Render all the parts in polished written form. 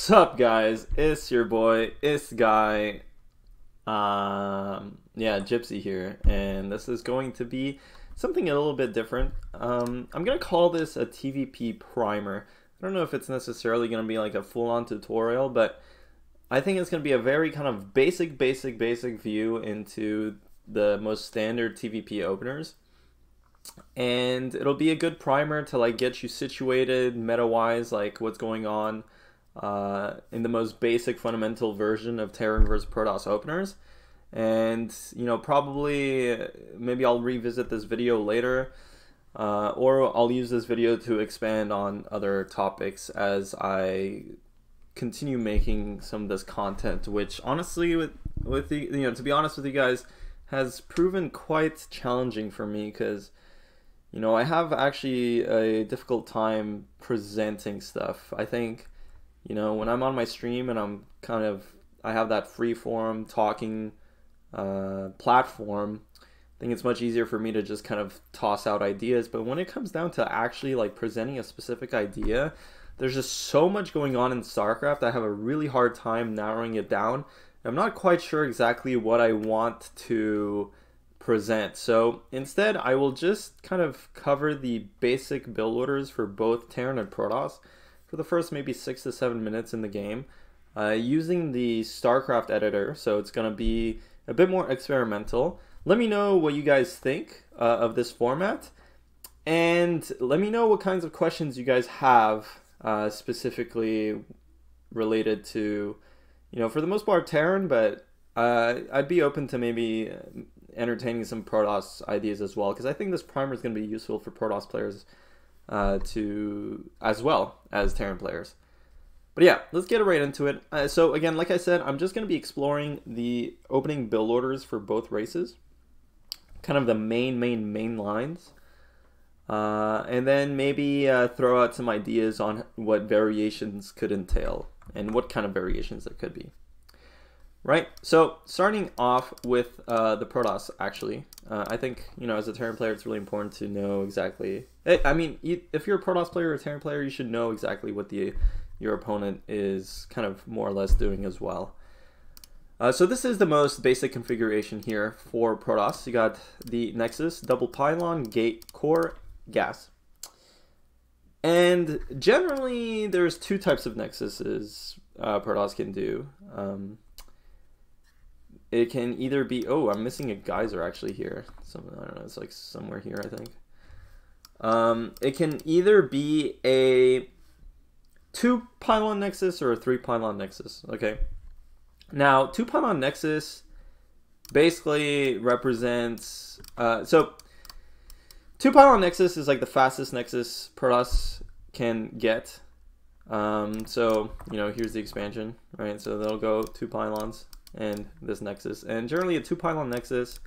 What's up, guys? It's your boy, it's Guy. Yeah, Gypsy here, and this is going to be something a little bit different. I'm gonna call this a TvP primer. I don't know if it's necessarily gonna be like a full-on tutorial, but I think it's gonna be a very kind of basic view into the most standard TvP openers. And it'll be a good primer to like get you situated meta-wise, like what's going on in the most basic fundamental version of Terran versus Protoss openers. And probably maybe I'll revisit this video later, or I'll use this video to expand on other topics as I continue making some of this content, which honestly with the to be honest with you guys, has proven quite challenging for me, because I have actually a difficult time presenting stuff. I think when I'm on my stream and I have that free form talking platform, I think it's much easier for me to just kind of toss out ideas. But when it comes down to actually like presenting a specific idea, there's just so much going on in StarCraft. I have a really hard time narrowing it down. I'm not quite sure exactly what I want to present. So instead, I will just kind of cover the basic build orders for both Terran and Protoss for the first maybe 6 to 7 minutes in the game, using the StarCraft editor. So it's going to be a bit more experimental. Let me know what you guys think of this format, and let me know what kinds of questions you guys have specifically related to, for the most part Terran, but I'd be open to maybe entertaining some Protoss ideas as well, because I think this primer is going to be useful for Protoss players as well as Terran players. But yeah, let's get right into it. So again, like I said, I'm just going to be exploring the opening build orders for both races, kind of the main lines, and then maybe throw out some ideas on what variations could entail and what kind of variations there could be. Right, so starting off with the Protoss, actually, I think, as a Terran player, it's really important to know exactly, I mean, if you're a Protoss player or a Terran player, you should know exactly what your opponent is kind of more or less doing as well. So this is the most basic configuration here for Protoss. You got the Nexus, double pylon, gate, core, gas. And generally, there's two types of Nexuses Protoss can do. It can either be, oh, I'm missing a geyser actually here. I don't know, it's like somewhere here, I think. It can either be a 2-pylon Nexus or a 3-pylon Nexus, okay? Now, 2-pylon Nexus basically represents, so 2-pylon Nexus is like the fastest Nexus Protoss can get. So, here's the expansion, right? So they'll go 2 pylons and this Nexus, and generally a 2-pylon Nexus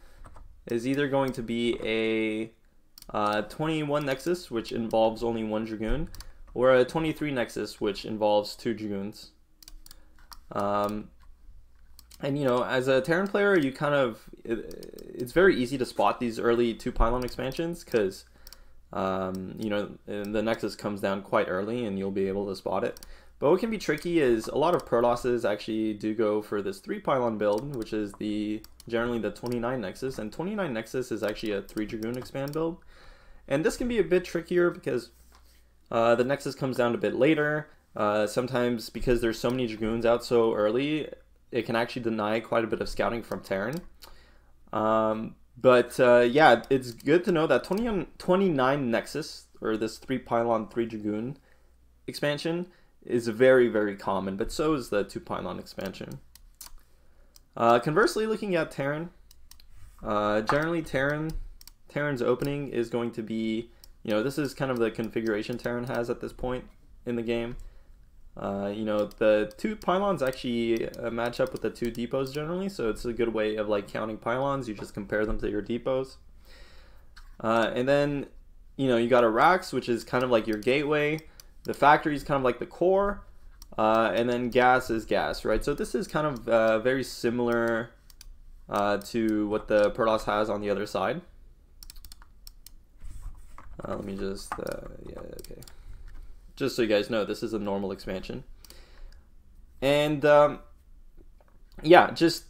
is either going to be a 21 Nexus, which involves only 1 Dragoon, or a 23 Nexus, which involves 2 Dragoons. And as a Terran player, you it's very easy to spot these early 2-pylon expansions, because the Nexus comes down quite early and you'll be able to spot it. But what can be tricky is a lot of Protosses actually do go for this 3-pylon build, which is generally the 29 Nexus, and 29 Nexus is actually a 3 Dragoon expand build. And this can be a bit trickier because the Nexus comes down a bit later. Sometimes because there's so many Dragoons out so early, it can actually deny quite a bit of scouting from Terran. Yeah, it's good to know that 29 Nexus, or this 3-pylon 3 Dragoon expansion, is very common, but so is the 2-pylon expansion. Conversely, looking at Terran, generally Terran's opening is going to be, this is kind of the configuration Terran has at this point in the game. The 2 pylons actually match up with the 2 depots generally, so it's a good way of like counting pylons. You just compare them to your depots. And then, you got a Rax, which is kind of like your gateway. The factory is kind of like the core, and then gas is gas, right? So this is kind of very similar to what the Protoss has on the other side. Let me just, yeah, okay. Just so you guys know, this is a normal expansion. And yeah, just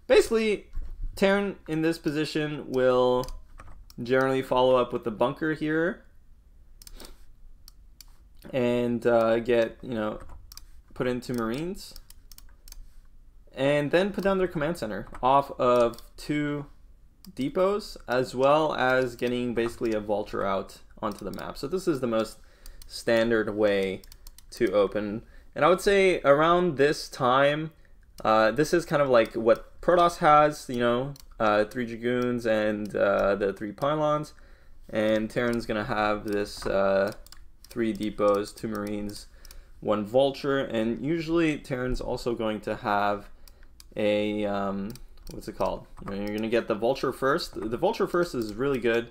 basically Terran in this position will generally follow up with the bunker here and get, you know, put into Marines, and then put down their command center off of 2 depots, as well as getting basically a vulture out onto the map. So this is the most standard way to open. And I would say around this time, this is kind of like what Protoss has, you know, 3 Dragoons and the 3 pylons. And Terran's going to have this 3 depots, 2 Marines, 1 vulture. And usually Terran's also going to have a, what's it called? You know, you're going to get the vulture first. The vulture first is really good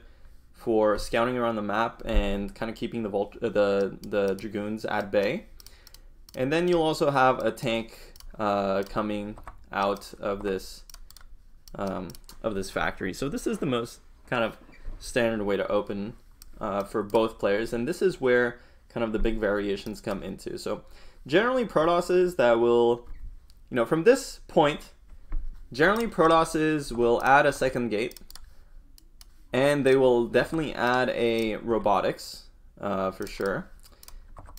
for scouting around the map and kind of keeping the Dragoons at bay. And then you'll also have a tank coming out of this factory. So this is the most kind of standard way to open for both players, and this is where kind of the big variations come into. So generally Protosses that will, you know, from this point, generally Protosses will add a second gate, and they will definitely add a robotics for sure.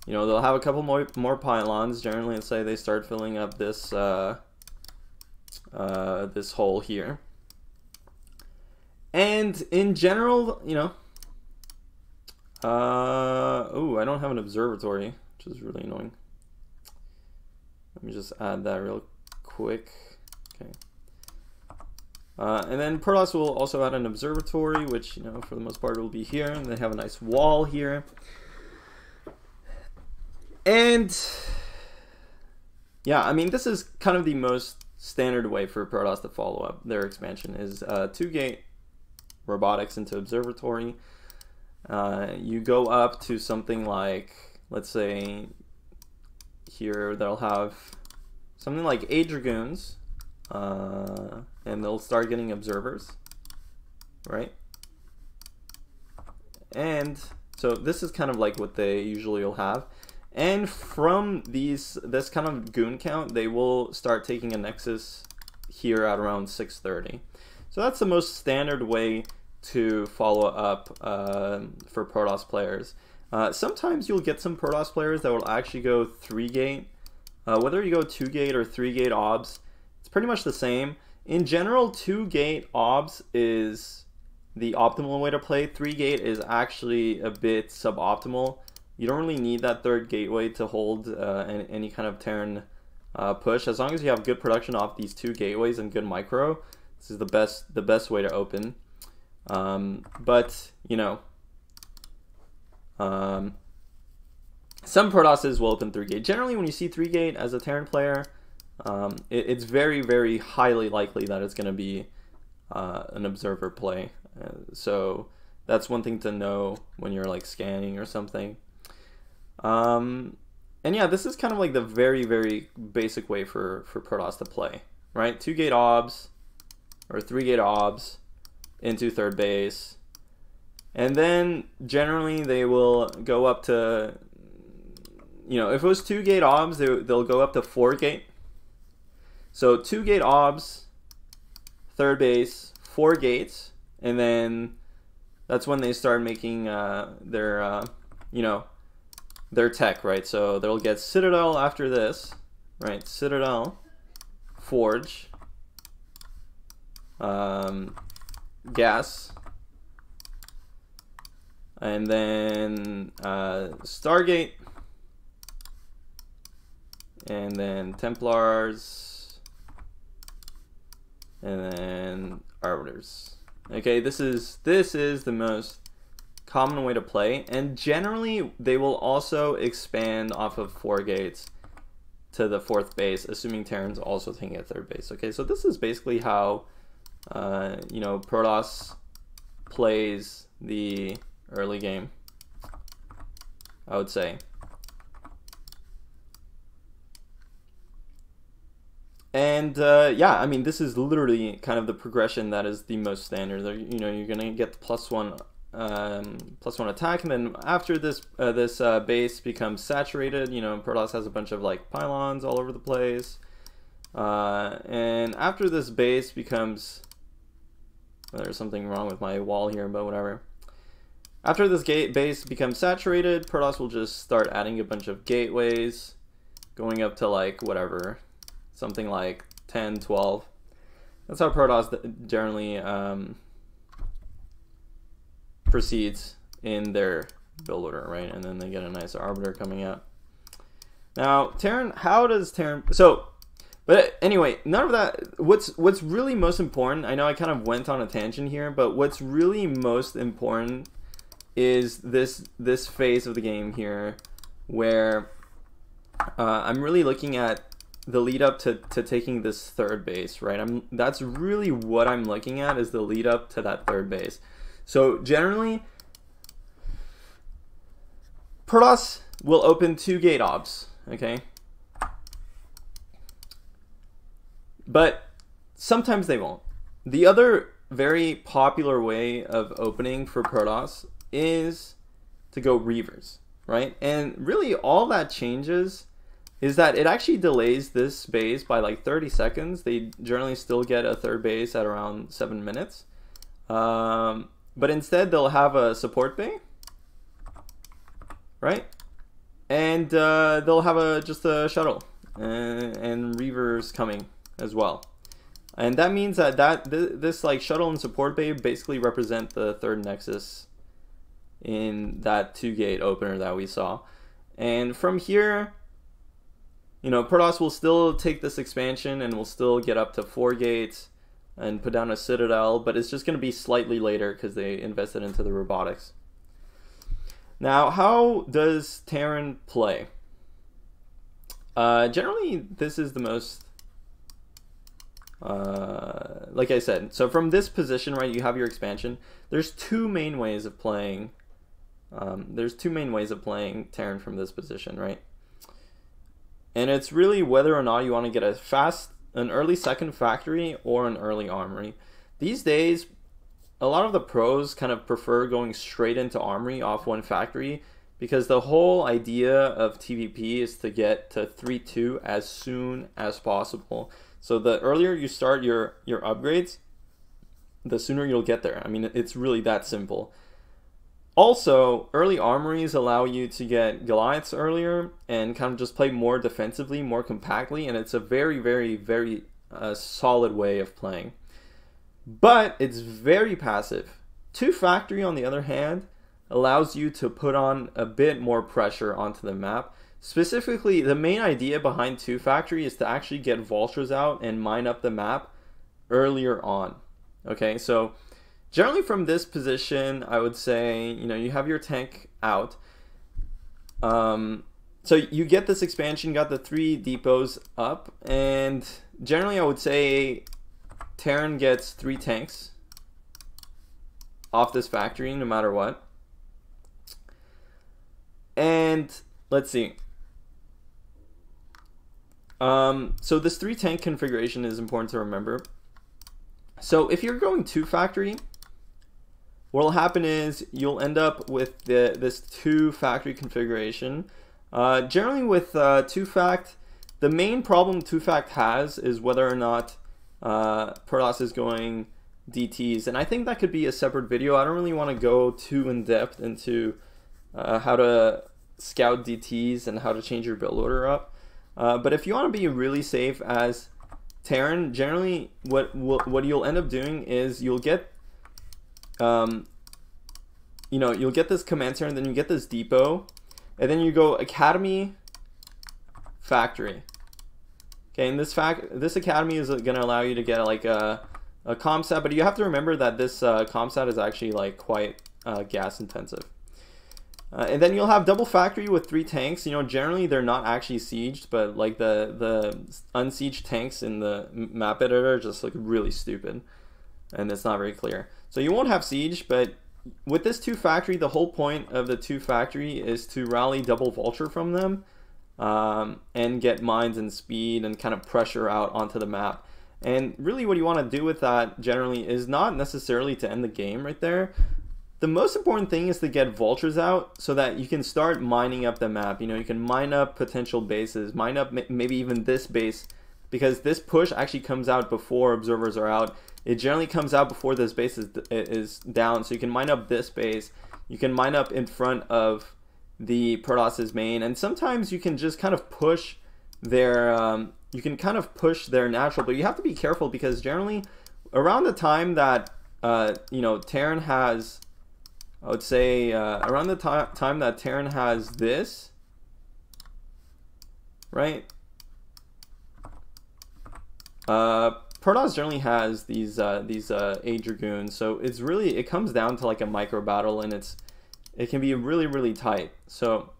You know, they'll have a couple more pylons. Generally, let's say they start filling up this this hole here. And in general, you know, oh, I don't have an observatory, which is really annoying. Let me just add that real quick. Okay. And then Protoss will also add an observatory, which, you know, for the most part will be here, and they have a nice wall here. And yeah, I mean, this is kind of the most standard way for Protoss to follow up their expansion is 2-gate robotics into observatory. You go up to something like, let's say here they'll have something like 8 Dragoons, and they'll start getting observers, right? And so this is kind of like what they usually will have. And from this kind of goon count, they will start taking a nexus here at around 630. So that's the most standard way to follow up for Protoss players. Sometimes you'll get some Protoss players that will actually go 3-gate. Whether you go 2-gate or 3-gate obs, it's pretty much the same. In general, 2-gate obs is the optimal way to play. 3-gate is actually a bit suboptimal. You don't really need that 3rd gateway to hold any kind of Terran push. As long as you have good production off these 2 gateways and good micro, this is the best way to open. But you know, some Protosses will open 3-gate. Generally, when you see 3-gate as a Terran player, it's very, very highly likely that it's going to be an observer play. So that's one thing to know when you're like scanning or something. And yeah, this is kind of like the very, very basic way for Protoss to play, right? 2-gate obs or 3-gate obs into 3rd base. And then generally they will go up to, you know, if it was 2-gate obs, they'll go up to 4-gate. So 2-gate obs, 3rd base, 4 gates, and then that's when they start making their, you know, their tech, right? So they'll get Citadel after this, right? Citadel, Forge, Gas, and then Stargate, and then Templars, and then Arbiters. Okay, this is the most common way to play, and generally they will also expand off of 4 gates to the 4th base, assuming Terran's also taking a 3rd base. Okay, so this is basically how you know, Protoss plays the early game, I would say. And yeah, I mean, this is literally kind of the progression that is the most standard. You know, you're gonna get +1 +1 attack, and then after this base becomes saturated, you know, Protoss has a bunch of like pylons all over the place, and after this base becomes, there's something wrong with my wall here, but whatever. After this base becomes saturated, Protoss will just start adding a bunch of gateways, going up to like whatever, something like 10, 12. That's how Protoss generally proceeds in their build order, right? And then they get a nice arbiter coming out. Now, Terran, how does Terran... So, but anyway, none of that... What's really most important, I know I kind of went on a tangent here, but what's really most important is this phase of the game here, where I'm really looking at the lead up to taking this third base, right? That's really what I'm looking at, is the lead up to that third base. So generally, Protoss will open 2 gate obs, okay? But sometimes they won't. The other very popular way of opening for Protoss is to go Reavers, right? And really all that changes is that it actually delays this base by like 30 seconds. They generally still get a third base at around 7 minutes. But instead they'll have a support bay, right? And they'll have just a shuttle and Reavers coming as well. And that means that this like shuttle and support bay basically represent the third nexus in that 2-gate opener that we saw. And from here, you know, Protoss will still take this expansion and will still get up to 4 gates and put down a citadel, but it's just going to be slightly later because they invested into the robotics. Now, how does Terran play? Generally, this is the most, like I said, so from this position, right, you have your expansion. There's 2 main ways of playing. There's 2 main ways of playing Terran from this position, right? And it's really whether or not you want to get an early second factory or an early armory. These days, a lot of the pros kind of prefer going straight into armory off 1 factory, because the whole idea of TvP is to get to 3-2 as soon as possible. So the earlier you start your upgrades, the sooner you'll get there. I mean, it's really that simple. Also, early armories allow you to get Goliaths earlier and kind of just play more defensively, more compactly, and it's a very, very, very solid way of playing. But it's very passive. 2 factory, on the other hand, allows you to put on a bit more pressure onto the map. Specifically, the main idea behind 2 factory is to actually get vultures out and mine up the map earlier on. Okay, so generally from this position, I would say, you know, you have your tank out. So you get this expansion, got the 3 depots up, and generally I would say Terran gets 3 tanks off this factory no matter what. And let's see. So this 3 tank configuration is important to remember. So if you're going 2 factory, what will happen is you'll end up with this 2 factory configuration. Generally with 2 fact, the main problem 2 fact has is whether or not Protoss is going DTs, and I think that could be a separate video. I don't really want to go too in depth into how to scout DTs and how to change your build order up. But if you want to be really safe as Terran, generally what you'll end up doing is you'll get you'll get this command center, and then you get this depot, and then you go academy, factory. Okay, and this academy is going to allow you to get like a comsat, but you have to remember that this comsat is actually like quite gas intensive. And then you'll have double factory with 3 tanks. You know, generally they're not actually sieged, but like the unsieged tanks in the map editor just look really stupid, and it's not very clear. So you won't have siege, but with this 2 factory, the whole point of the 2 factory is to rally double vulture from them, and get mines and speed and kind of pressure out onto the map. And really what you want to do with that generally is not necessarily to end the game right there, the most important thing is to get vultures out so that you can start mining up the map. You know, you can mine up potential bases, mine up maybe even this base, because this push actually comes out before observers are out. It generally comes out before this base is down, so you can mine up this base. You can mine up in front of the Protoss's main, and sometimes you can just kind of push their natural, but you have to be careful because generally around the time that you know, Terran has, I would say around the time that Terran has this, right? Protoss generally has these 8 Dragoons, so it comes down to like a micro battle, and it can be really tight. So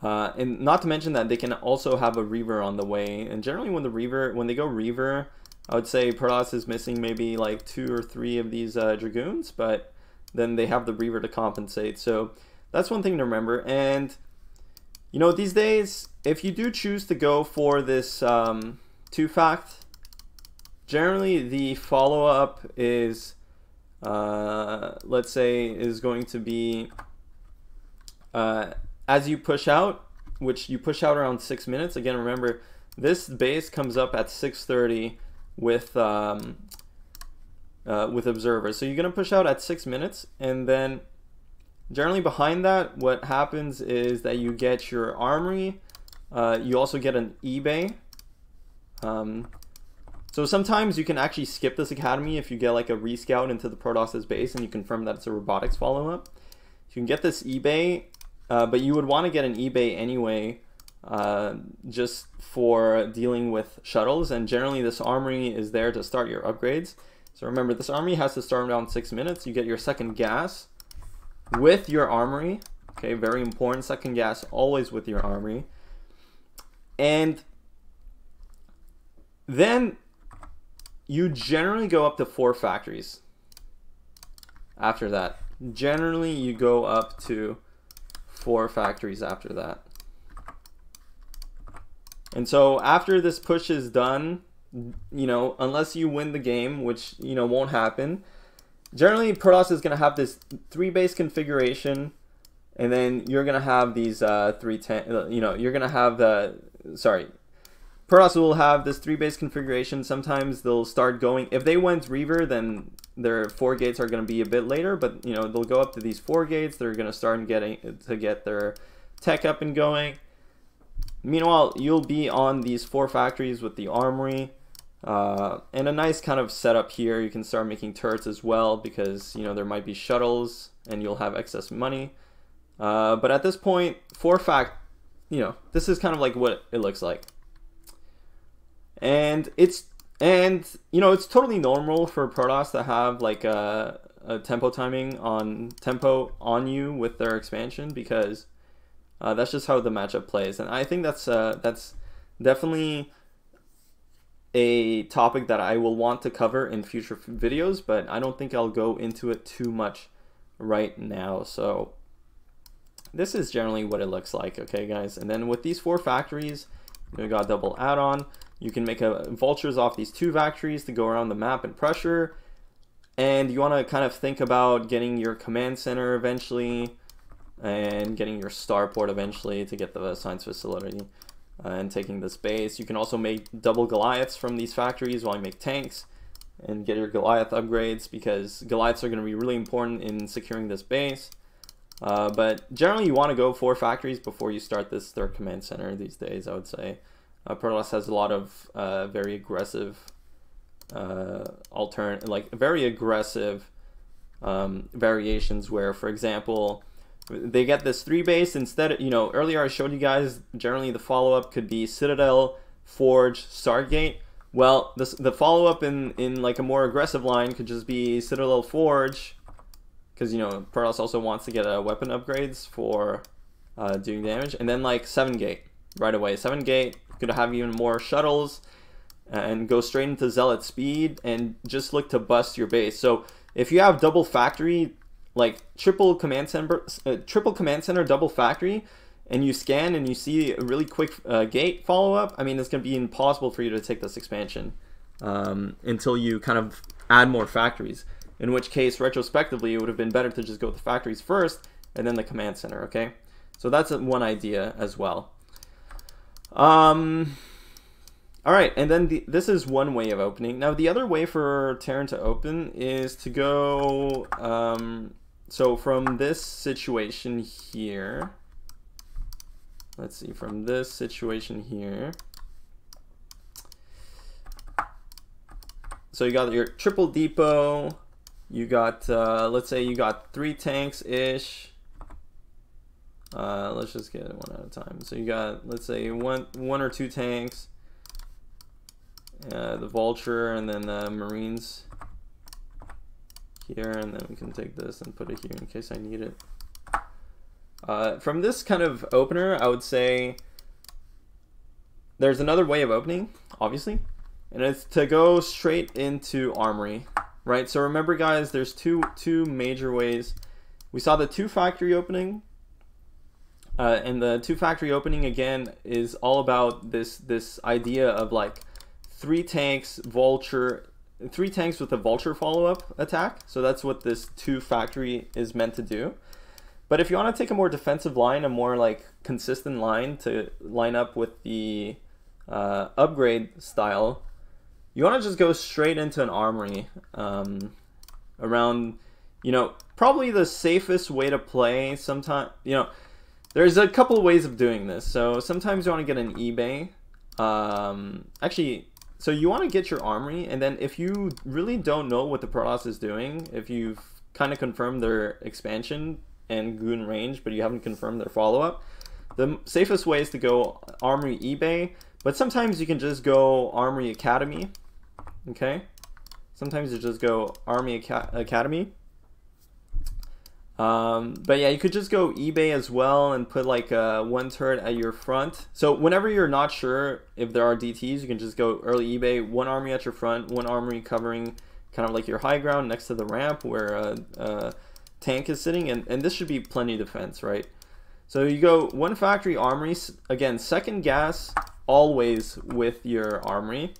and not to mention that they can also have a Reaver on the way, and generally when they go Reaver, I would say Protoss is missing maybe like 2 or 3 of these Dragoons, but then they have the Reaver to compensate. So that's one thing to remember. And you know, these days, if you do choose to go for this 2-fact, generally the follow-up is let's say is going to be as you push out, which you push out around 6 minutes. Again, remember, this base comes up at 6:30 with observers. So you're going to push out at 6 minutes, and then generally behind that, what happens is that you get your armory. You also get an eBay. So sometimes you can actually skip this academy if you get like a rescout into the Protoss's base and you confirm that it's a robotics follow-up. You can get this eBay, but you would want to get an eBay anyway, just for dealing with shuttles, and generally this armory is there to start your upgrades. So remember, this armory has to start around 6 minutes. You get your second gas with your armory. Okay, very important, second gas always with your armory. And then you generally go up to 4 factories after that. Generally you go up to 4 factories after that. And so after this push is done, you know, unless you win the game, which, you know, won't happen, generally Protoss is going to have this 3 base configuration, and then you're going to have these 310, you know, you're going to have the, sorry, Protoss will have this 3 base configuration. Sometimes they'll start going, if they went Reaver, then their 4 gates are going to be a bit later, but, you know, they'll go up to these 4 gates. They're going to start get their tech up and going. Meanwhile, you'll be on these 4 factories with the armory, and a nice kind of setup here. You can start making turrets as well, because, you know, there might be shuttles and you'll have excess money. But at this point, you know, this is kind of like what it looks like. And you know, it's totally normal for Protoss to have like a tempo timing on you with their expansion, because that's just how the matchup plays. And I think that's definitely a topic that I will want to cover in future videos, but I don't think I'll go into it too much right now. So this is generally what it looks like, okay guys? And then with these 4 factories, you got double add-on. You can make vultures off these 2 factories to go around the map and pressure. And you want to kind of think about getting your command center eventually, and getting your starport eventually to get the science facility, and taking this base. You can also make double Goliaths from these factories while you make tanks, and get your Goliath upgrades, because Goliaths are going to be really important in securing this base. But generally you want to go 4 factories before you start this 3rd command center these days, I would say. Protoss has a lot of very aggressive variations where, for example, they get this 3 base instead. You know, earlier I showed you guys generally the follow-up could be Citadel, Forge, Stargate. Well, the follow-up in like a more aggressive line could just be Citadel, Forge, because, you know, Protoss also wants to get weapon upgrades for doing damage, and then like 7 gate right away. 7 gate could have even more shuttles, and go straight into Zealot speed and just look to bust your base. So if you have double factory, like triple command center, double factory, and you scan and you see a really quick gate follow up, I mean, it's going to be impossible for you to take this expansion until you kind of add more factories. in which case, retrospectively, it would have been better to just go with the factories first and then the command center, okay? So that's one idea as well. All right, and then this is one way of opening. Now, the other way for Terran to open is to go, so from this situation here, let's see, from this situation here, so you got your triple depot, you got, let's say you got 3 tanks-ish. Let's just get it one at a time. So you got, let's say, one or 2 tanks, the Vulture, and then the Marines here, and then we can take this and put it here in case I need it. From this kind of opener, I would say there's another way of opening, obviously, and it's to go straight into Armory, right? So remember, guys, there's two major ways. We saw the 2 factory opening, and the 2 factory opening again is all about this idea of like 3 tanks, Vulture, 3 tanks with a Vulture follow-up attack. So that's what this 2 factory is meant to do. But if you want to take a more defensive line, a more like consistent line to line up with the upgrade style, you want to just go straight into an Armory around, you know, probably the safest way to play. Sometimes, you know, there's a couple of ways of doing this. So sometimes you want to get an eBay. Actually, so you want to get your Armory, and then if you really don't know what the Protoss is doing, if you've kind of confirmed their expansion and goon range, but you haven't confirmed their follow-up, the safest way is to go Armory eBay, but sometimes you can just go Armory Academy, okay? Sometimes you just go Army Academy. But yeah, you could just go eBay as well and put like 1 turret at your front. So whenever you're not sure if there are DTs, you can just go early eBay, 1 army at your front, 1 armory covering kind of like your high ground next to the ramp where a tank is sitting, and this should be plenty defense, right? So you go 1 factory armory, again, second gas always with your armory.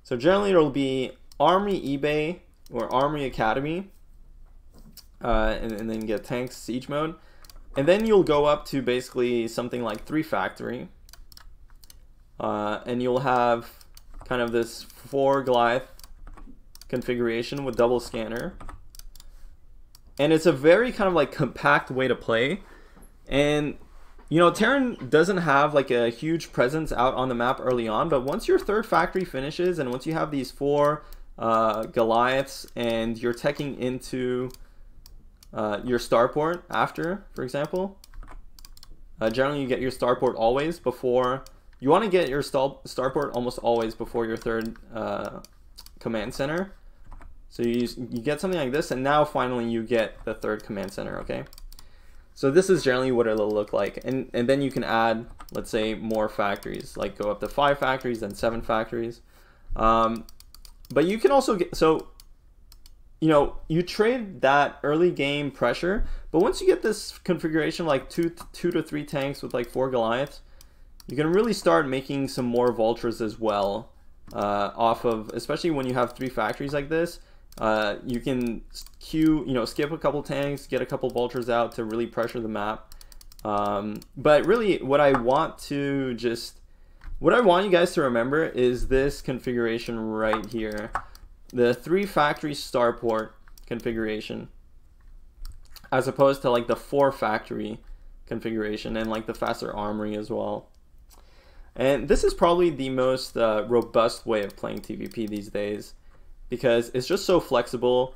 So generally it'll be Armory eBay or Armory Academy. And then get tanks siege mode, and then you'll go up to basically something like 3 factory, and you'll have kind of this 4 Goliath configuration with double scanner, and it's a very kind of like compact way to play. And you know, Terran doesn't have like a huge presence out on the map early on, but once your 3rd factory finishes and once you have these 4 Goliaths and you're teching into your starport after, for example, generally you get your starport always before, you want to get your starport almost always before your 3rd command center. So you get something like this, and now finally you get the 3rd command center, okay? So this is generally what it'll look like, and then you can add, let's say, more factories, like go up to 5 factories, then 7 factories. But you can also get, so you know, you trade that early game pressure, but once you get this configuration like 2 to 3 tanks with like 4 Goliaths, you can really start making some more Vultures as well, off of, especially when you have 3 factories like this. You can skip a couple tanks, get a couple Vultures out to really pressure the map. But really what I want you guys to remember is this configuration right here. The 3 factory starport configuration, as opposed to like the 4 factory configuration and like the faster armory as well. And this is probably the most robust way of playing TvP these days, because it's just so flexible.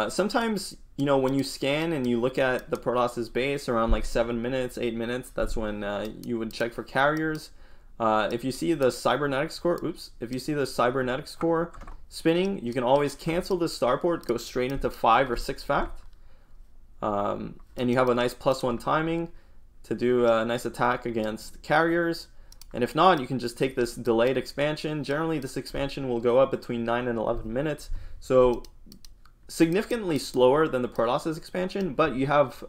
Sometimes, you know, when you scan and you look at the Protoss's base around like 7 minutes, 8 minutes, that's when you would check for carriers. If you see the cybernetics core, if you see the cybernetics core spinning, you can always cancel the starport, go straight into 5 or 6 fact, and you have a nice +1 timing to do a nice attack against carriers. And if not, you can just take this delayed expansion. Generally, this expansion will go up between 9 and 11 minutes, so significantly slower than the Protoss's expansion, but you have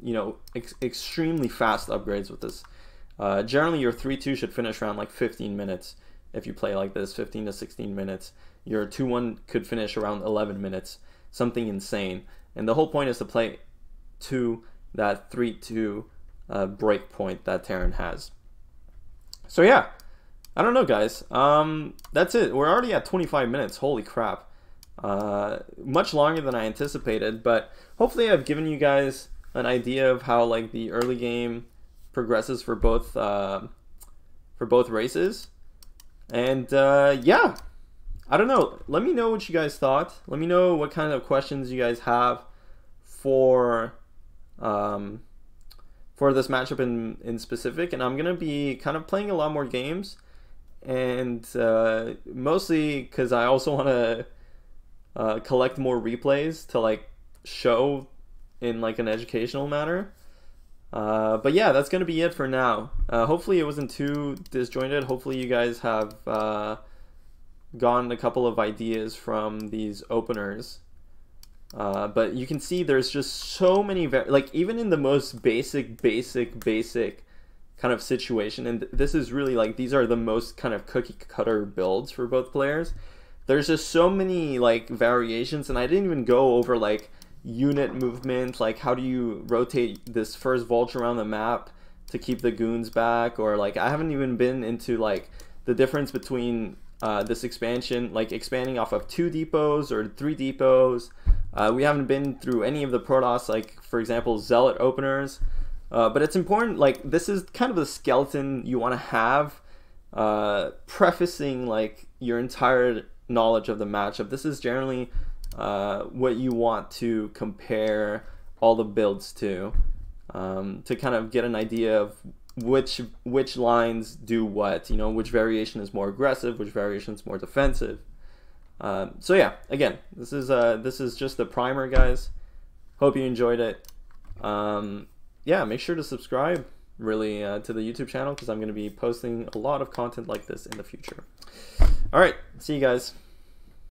you know, extremely fast upgrades with this. Generally, your 3-2 should finish around like 15 minutes if you play like this, 15 to 16 minutes. Your 2-1 could finish around 11 minutes. something insane. And the whole point is to play to that 3-2 break point that Terran has. So yeah, I don't know, guys. That's it. We're already at 25 minutes. Holy crap. Much longer than I anticipated, but hopefully I've given you guys an idea of how like the early game progresses for both races. And yeah, I don't know. Let me know what you guys thought. Let me know what kind of questions you guys have for this matchup in specific. And I'm gonna be kind of playing a lot more games, and mostly because I also want to collect more replays to like show in like an educational manner. But yeah, that's gonna be it for now. Hopefully it wasn't too disjointed. Hopefully you guys have gotten a couple of ideas from these openers. But you can see there's just so many, like even in the most basic kind of situation, and this is really like, these are the most kind of cookie cutter builds for both players. There's just so many like variations, and I didn't even go over like unit movement, like how do you rotate this first vulture around the map to keep the goons back, or like I haven't even been into like the difference between this expansion, like expanding off of 2 depots or 3 depots. We haven't been through any of the Protoss, like for example Zealot openers, but it's important, like this is kind of the skeleton you want to have prefacing like your entire knowledge of the matchup. This is generally what you want to compare all the builds to kind of get an idea of which lines do what, you know, which variation is more aggressive, which variation is more defensive. So yeah, again, this is just the primer, guys. Hope you enjoyed it. Yeah, make sure to subscribe really to the YouTube channel, because I'm going to be posting a lot of content like this in the future. All right, see you guys.